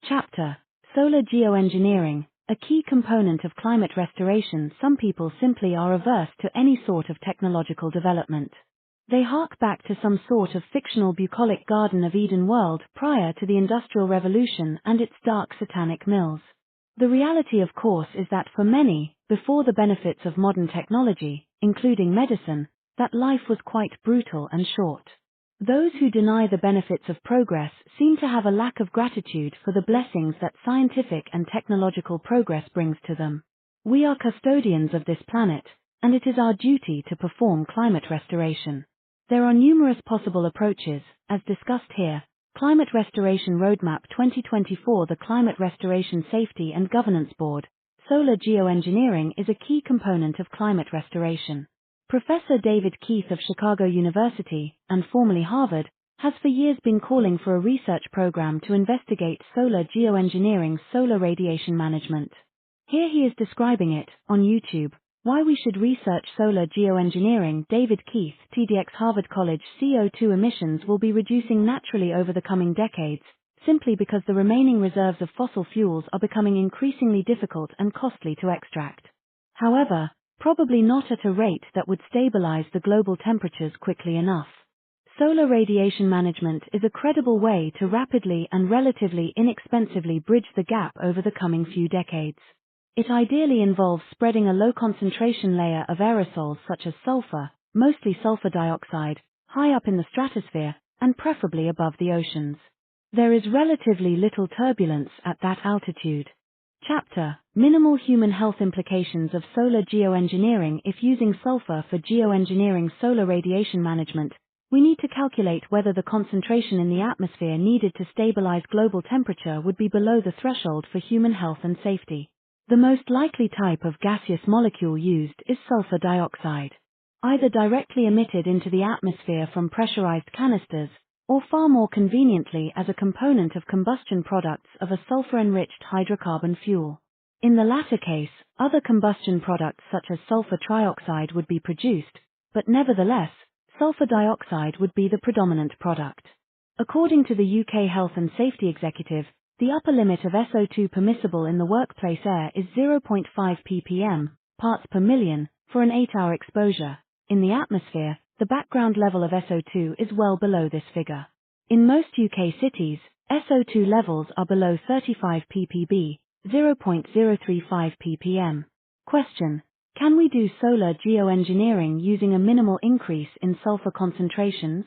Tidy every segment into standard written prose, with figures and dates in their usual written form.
Chapter: Solar Geoengineering, a key component of climate restoration. Some people simply are averse to any sort of technological development. They hark back to some sort of fictional bucolic Garden of Eden world prior to the Industrial Revolution and its dark satanic mills. The reality, of course, is that for many, before the benefits of modern technology, including medicine, that life was quite brutal and short. Those who deny the benefits of progress seem to have a lack of gratitude for the blessings that scientific and technological progress brings to them. We are custodians of this planet, and it is our duty to perform climate restoration. There are numerous possible approaches, as discussed here. Climate Restoration Roadmap 2024. The Climate Restoration Safety and Governance Board. Solar geoengineering is a key component of climate restoration. Professor David Keith of Chicago University, and formerly Harvard, has for years been calling for a research program to investigate solar geoengineering, solar radiation management. Here he is describing it, on YouTube, why we should research solar geoengineering. David Keith, TDX Harvard College. CO2 emissions will be reducing naturally over the coming decades, simply because the remaining reserves of fossil fuels are becoming increasingly difficult and costly to extract. However, probably not at a rate that would stabilize the global temperatures quickly enough. Solar radiation management is a credible way to rapidly and relatively inexpensively bridge the gap over the coming few decades. It ideally involves spreading a low-concentration layer of aerosols such as sulfur, mostly sulfur dioxide, high up in the stratosphere, and preferably above the oceans. There is relatively little turbulence at that altitude. Chapter: Minimal human health implications of solar geoengineering. If using sulfur for geoengineering solar radiation management, we need to calculate whether the concentration in the atmosphere needed to stabilize global temperature would be below the threshold for human health and safety. The most likely type of gaseous molecule used is sulfur dioxide, either directly emitted into the atmosphere from pressurized canisters, or far more conveniently as a component of combustion products of a sulfur-enriched hydrocarbon fuel. In the latter case, other combustion products such as sulfur trioxide would be produced, but nevertheless, sulfur dioxide would be the predominant product. According to the UK Health and Safety Executive, the upper limit of SO2 permissible in the workplace air is 0.5 ppm, parts per million, for an 8-hour exposure. In the atmosphere, the background level of SO2 is well below this figure. In most UK cities, SO2 levels are below 35 ppb, 0.035 ppm. Question: can we do solar geoengineering using a minimal increase in sulfur concentrations?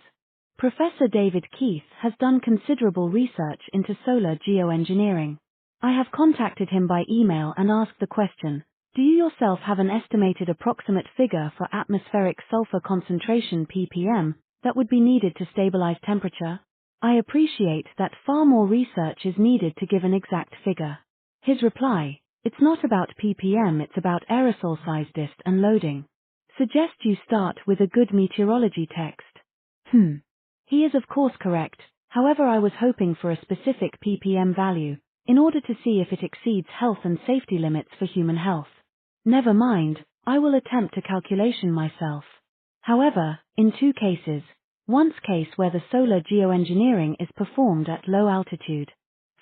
Professor David Keith has done considerable research into solar geoengineering. I have contacted him by email and asked the question: do you yourself have an estimated approximate figure for atmospheric sulfur concentration ppm that would be needed to stabilize temperature? I appreciate that far more research is needed to give an exact figure. His reply: it's not about ppm, it's about aerosol size, dist and loading. Suggest you start with a good meteorology text. He is of course correct, however I was hoping for a specific ppm value, in order to see if it exceeds health and safety limits for human health. Never mind, I will attempt a calculation myself. However, in two cases. One case where the solar geoengineering is performed at low altitude,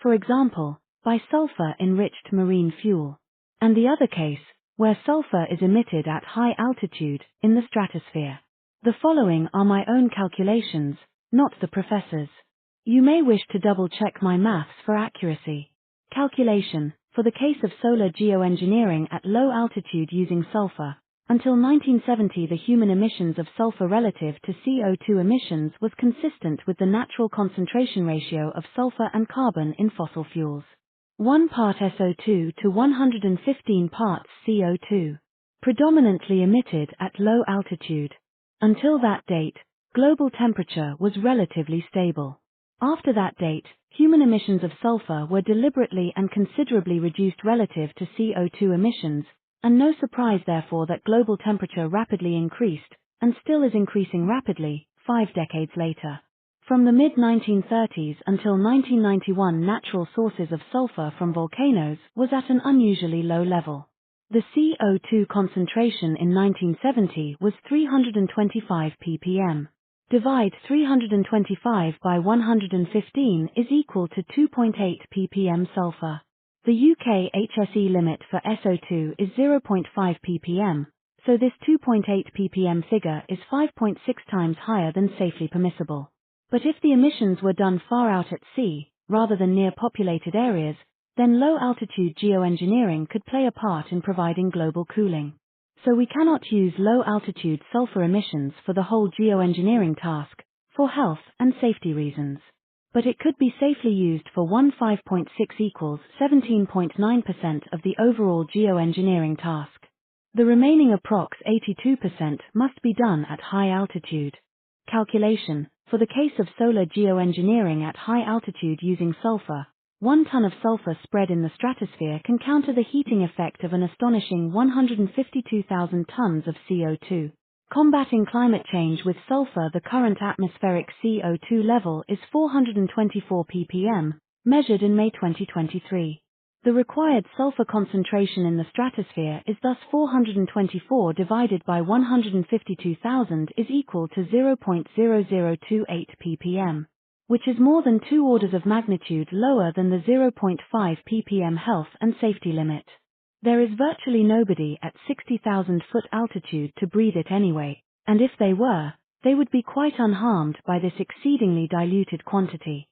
for example, by sulfur-enriched marine fuel. And the other case, where sulfur is emitted at high altitude, in the stratosphere. The following are my own calculations, not the professor's. You may wish to double-check my maths for accuracy. Calculation: for the case of solar geoengineering at low altitude using sulfur, until 1970 the human emissions of sulfur relative to CO2 emissions was consistent with the natural concentration ratio of sulfur and carbon in fossil fuels. 1 part SO2 to 115 parts CO2. Predominantly emitted at low altitude. Until that date, global temperature was relatively stable. After that date, human emissions of sulfur were deliberately and considerably reduced relative to CO2 emissions, and no surprise therefore that global temperature rapidly increased, and still is increasing rapidly, 5 decades later. From the mid-1930s until 1991, natural sources of sulfur from volcanoes was at an unusually low level. The CO2 concentration in 1970 was 325 ppm. Divide 325 by 115 is equal to 2.8 ppm sulfur. The UK HSE limit for SO2 is 0.5 ppm, so this 2.8 ppm figure is 5.6 times higher than safely permissible. But if the emissions were done far out at sea, rather than near populated areas, then low-altitude geoengineering could play a part in providing global cooling. So we cannot use low-altitude sulfur emissions for the whole geoengineering task, for health and safety reasons. But it could be safely used for 15.6 equals 17.9% of the overall geoengineering task. The remaining approx 82% must be done at high altitude. Calculation: for the case of solar geoengineering at high altitude using sulfur, 1 ton of sulfur spread in the stratosphere can counter the heating effect of an astonishing 152,000 tons of CO2. Combating climate change with sulfur. The current atmospheric CO2 level is 424 ppm, measured in May 2023. The required sulfur concentration in the stratosphere is thus 424 divided by 152,000 is equal to 0.0028 ppm, which is more than 2 orders of magnitude lower than the 0.5 ppm health and safety limit. There is virtually nobody at 60,000-foot altitude to breathe it anyway, and if they were, they would be quite unharmed by this exceedingly diluted quantity.